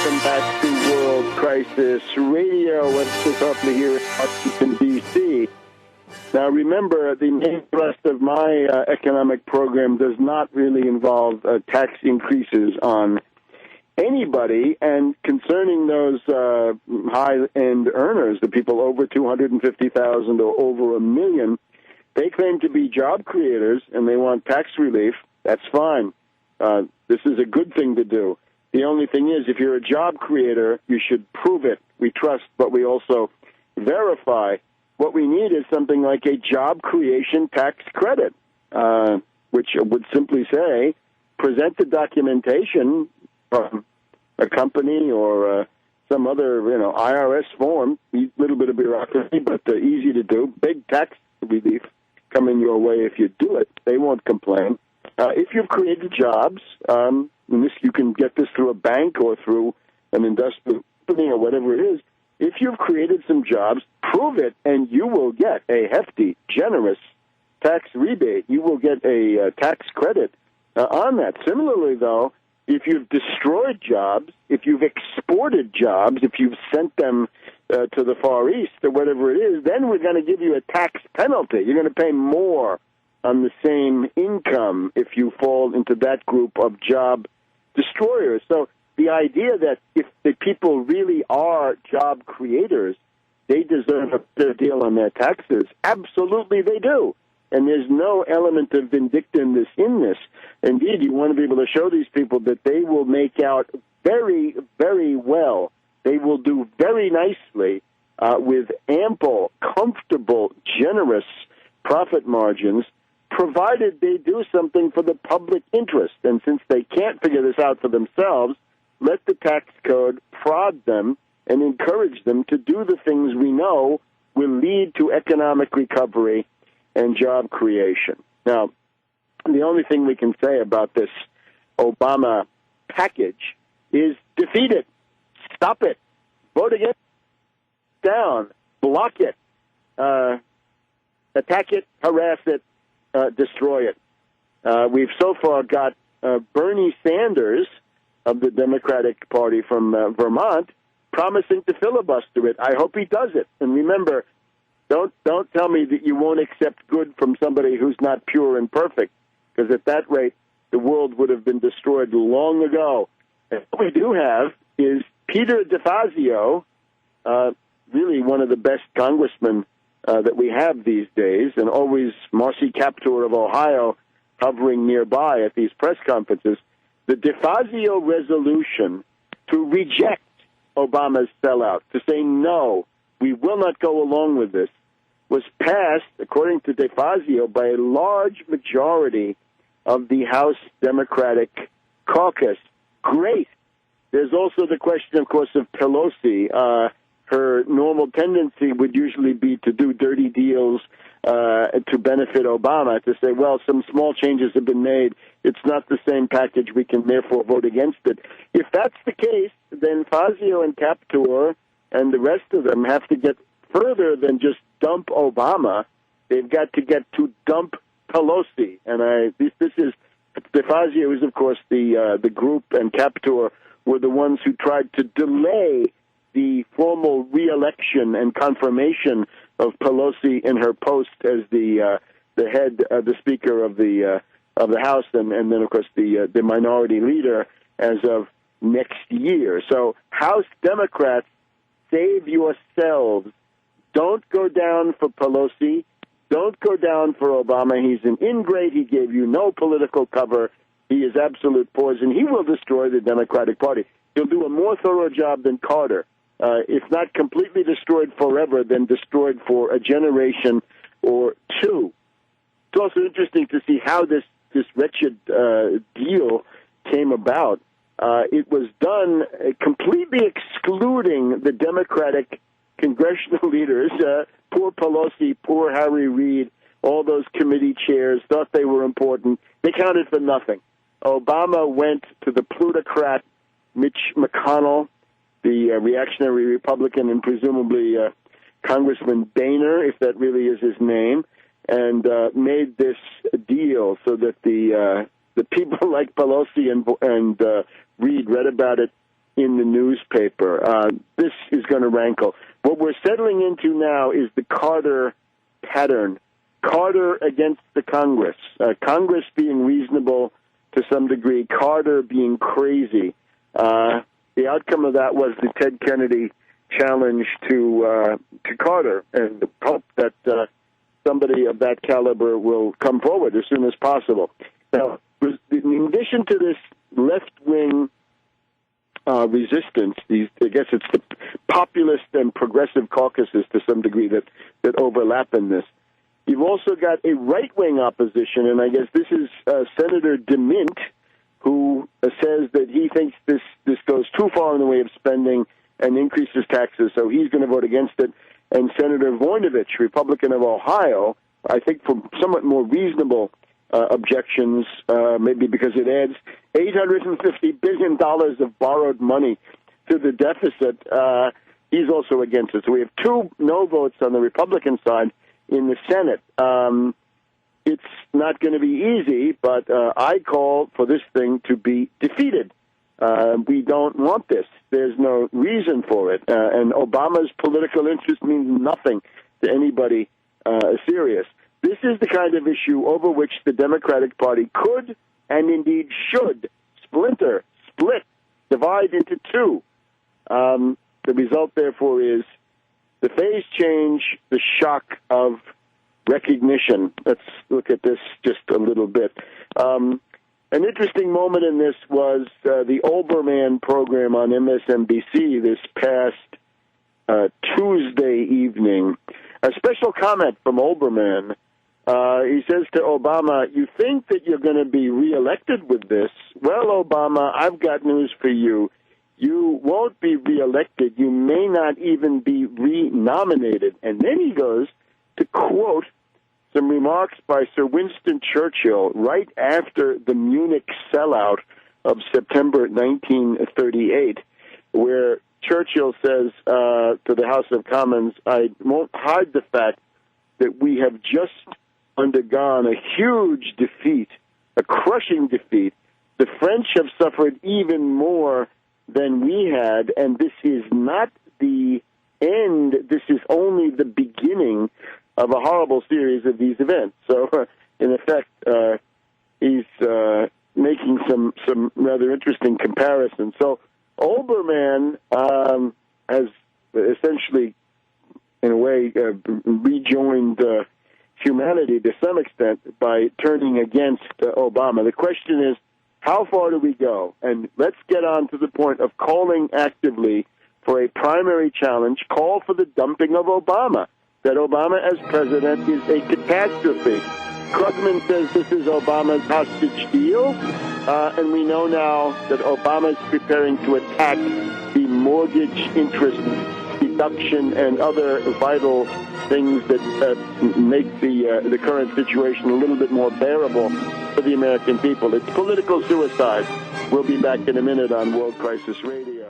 welcome back to World Crisis Radio. Webster Tarpley here in Washington, D.C. Now, remember, the main thrust of my economic program does not really involve tax increases on anybody. And concerning those high-end earners, the people over $250,000 or over $1 million, they claim to be job creators and they want tax relief. That's fine. This is a good thing to do. The only thing is, if you're a job creator, you should prove it. We trust, but we also verify. What we need is something like a job creation tax credit, which would simply say, present the documentation from a company or some other, IRS form, a little bit of bureaucracy, but easy to do. Big tax relief coming your way if you do it. They won't complain. If you've created jobs, you can get this through a bank or through an industrial company or whatever it is. If you've created some jobs, prove it, and you will get a hefty, generous tax rebate. You will get a tax credit on that. Similarly, though, if you've destroyed jobs, if you've exported jobs, if you've sent them to the Far East or whatever it is, then we're going to give you a tax penalty. You're going to pay more on the same income if you fall into that group of job destroyers. So the idea that if the people really are job creators, they deserve a better deal on their taxes, absolutely they do. And there's no element of vindictiveness in this. Indeed, you want to be able to show these people that they will make out very, very well. They will do very nicely with ample, comfortable, generous profit margins, provided they do something for the public interest. And since they can't figure this out for themselves, let the tax code prod them and encourage them to do the things we know will lead to economic recovery and job creation. Now, the only thing we can say about this Obama package is defeat it, stop it, vote against it, down, block it, attack it, harass it, destroy it. We've so far got Bernie Sanders of the Democratic Party from Vermont promising to filibuster it. I hope he does it. And remember, don't tell me that you won't accept good from somebody who's not pure and perfect, because at that rate, the world would have been destroyed long ago. And what we do have is Peter DeFazio, really one of the best congressmen that we have these days, and always Marcy Kaptur of Ohio hovering nearby at these press conferences. The DeFazio resolution to reject Obama's sellout, to say no, we will not go along with this, was passed, according to DeFazio, by a large majority of the House Democratic caucus. Great. There's also the question, of course, of Pelosi. Her normal tendency would usually be to do dirty deals to benefit Obama, to say, well, some small changes have been made. It's not the same package. We can therefore vote against it. If that's the case, then Fazio and Kaptur and the rest of them have to get further than just dump Obama. They've got to get to dump Pelosi. And this is DeFazio is, of course, the group, and Kaptur were the ones who tried to delay the formal re-election and confirmation of Pelosi in her post as the Speaker of the House, and then, of course, the minority leader as of next year. So, House Democrats, save yourselves. Don't go down for Pelosi. Don't go down for Obama. He's an ingrate. He gave you no political cover. He is absolute poison. He will destroy the Democratic Party. He'll do a more thorough job than Carter. If not completely destroyed forever, then destroyed for a generation or two. It's also interesting to see how this wretched deal came about. It was done completely excluding the Democratic congressional leaders. Poor Pelosi, poor Harry Reid, all those committee chairs thought they were important. They counted for nothing. Obama went to the plutocrat Mitch McConnell, the reactionary Republican, and presumably Congressman Boehner, if that really is his name, and made this deal so that the people like Pelosi and Reid read about it in the newspaper. This is going to rankle. What we're settling into now is the Carter pattern. Carter against the Congress. Congress being reasonable to some degree, Carter being crazy. The outcome of that was the Ted Kennedy challenge to Carter, and hope that somebody of that caliber will come forward as soon as possible. Now, in addition to this left-wing resistance, I guess it's the populist and progressive caucuses to some degree that overlap in this. You've also got a right-wing opposition, and I guess this is Senator DeMint, who says that he thinks this goes too far in the way of spending and increases taxes, so he's going to vote against it. And Senator Voinovich, Republican of Ohio, I think for somewhat more reasonable objections, maybe because it adds $850 billion of borrowed money to the deficit, he's also against it. So we have two no votes on the Republican side in the Senate. It's not going to be easy, but I call for this thing to be defeated. We don't want this. There's no reason for it. And Obama's political interest means nothing to anybody serious. This is the kind of issue over which the Democratic Party could and indeed should split, divide into two. The result, therefore, is the phase change, the shock of recognition. Let's look at this just a little bit. An interesting moment in this was the Olbermann program on MSNBC this past Tuesday evening. A special comment from Olbermann. He says to Obama, "You think that you're going to be reelected with this? Well, Obama, I've got news for you. You won't be reelected. You may not even be renominated." And then he goes to quote some remarks by Sir Winston Churchill right after the Munich sellout of September 1938, where Churchill says to the House of Commons, "I won't hide the fact that we have just undergone a huge defeat, a crushing defeat. The French have suffered even more than we had, and this is not the end. This is only the beginning of a horrible series of these events." So, in effect, he's making some rather interesting comparisons. So, Olbermann has essentially, in a way, rejoined humanity to some extent by turning against Obama. The question is, how far do we go? And let's get on to the point of calling actively for a primary challenge, call for the dumping of Obama, that Obama as president is a catastrophe. Krugman says this is Obama's hostage deal, and we know now that Obama is preparing to attack the mortgage interest deduction and other vital things that make the current situation a little bit more bearable for the American people. It's political suicide. We'll be back in a minute on World Crisis Radio.